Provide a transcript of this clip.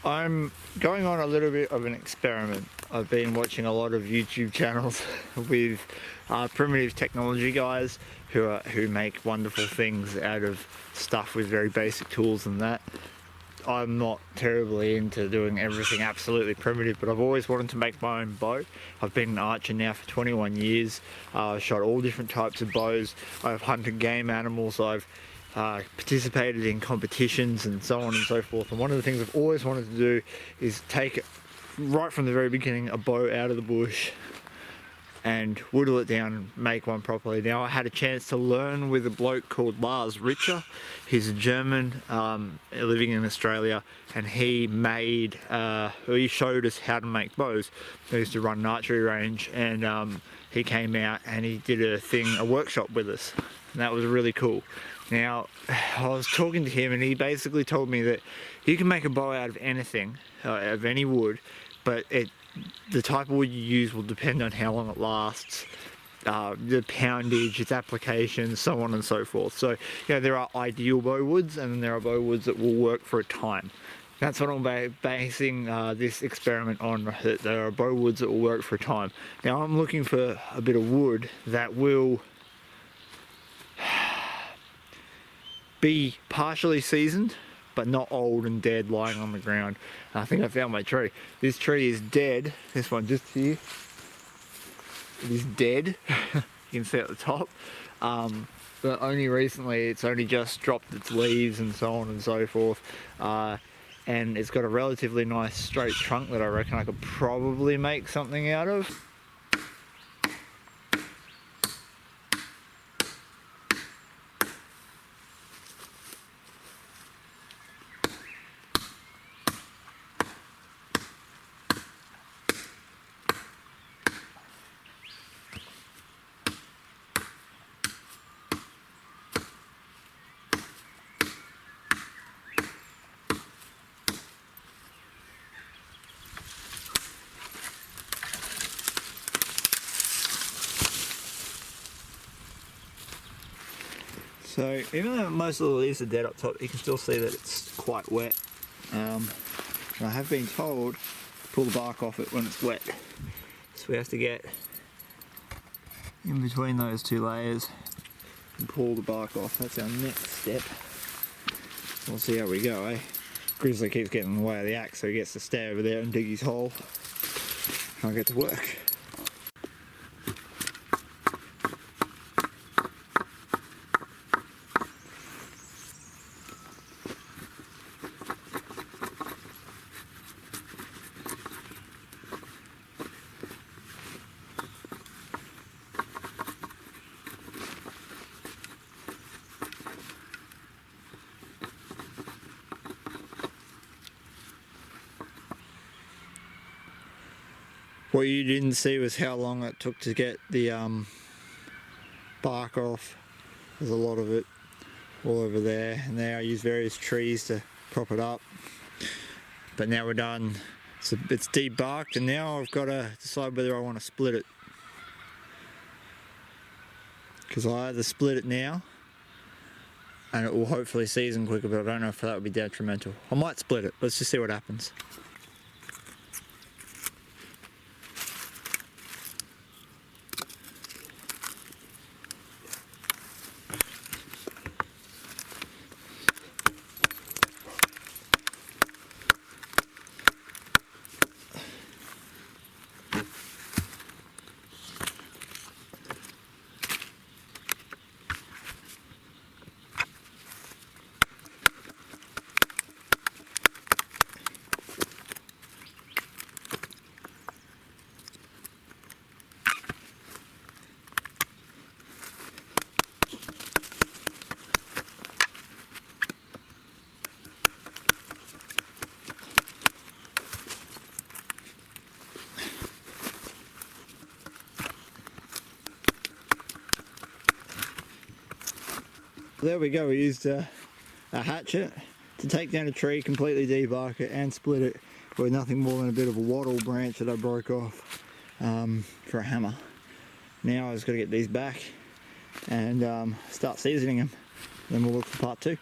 I'm going on a little bit of an experiment. I've been watching a lot of YouTube channels with primitive technology guys who make wonderful things out of stuff with very basic tools and that. I'm not terribly into doing everything absolutely primitive, but I've always wanted to make my own bow. I've been an archer now for 21 years. I've shot all different types of bows. I've hunted game animals. I've participated in competitions and so on and so forth. And one of the things I've always wanted to do is take, right from the very beginning, a bow out of the bush and whittle it down and make one properly. Now, I had a chance to learn with a bloke called Lars Richter. He's a German living in Australia, and he showed us how to make bows. I used to run an archery range, and he came out and he did a workshop with us, and that was really cool. Now, I was talking to him and he basically told me that you can make a bow out of anything, of any wood, but the type of wood you use will depend on how long it lasts, the poundage, its application, so on and so forth. So, there are ideal bow woods, and then there are bow woods that will work for a time. That's what I'm basing this experiment on. There are bow woods that will work for a time. Now, I'm looking for a bit of wood that will be partially seasoned, but not old and dead lying on the ground. I think I found my tree. This tree is dead. This one just here. It is dead. You can see at the top. But only recently, it's only just dropped its leaves and so on and so forth. And it's got a relatively nice straight trunk that I reckon I could probably make something out of. So even though most of the leaves are dead up top, you can still see that it's quite wet. And I have been told to pull the bark off it when it's wet. So we have to get in between those two layers and pull the bark off. That's our next step. We'll see how we go, eh? Grizzly keeps getting in the way of the axe, so he gets to stay over there and dig his hole. And I'll get to work. What you didn't see was how long it took to get the bark off. There's a lot of it all over there, and there I used various trees to prop it up. But now we're done. So it's debarked, and now I've got to decide whether I want to split it. Because I either split it now, and it will hopefully season quicker, but I don't know if that would be detrimental. I might split it. Let's just see what happens. There we go, we used a hatchet to take down a tree, completely debark it and split it with nothing more than a bit of a wattle branch that I broke off for a hammer. Now I just got to get these back and start seasoning them, then we'll look for part 2.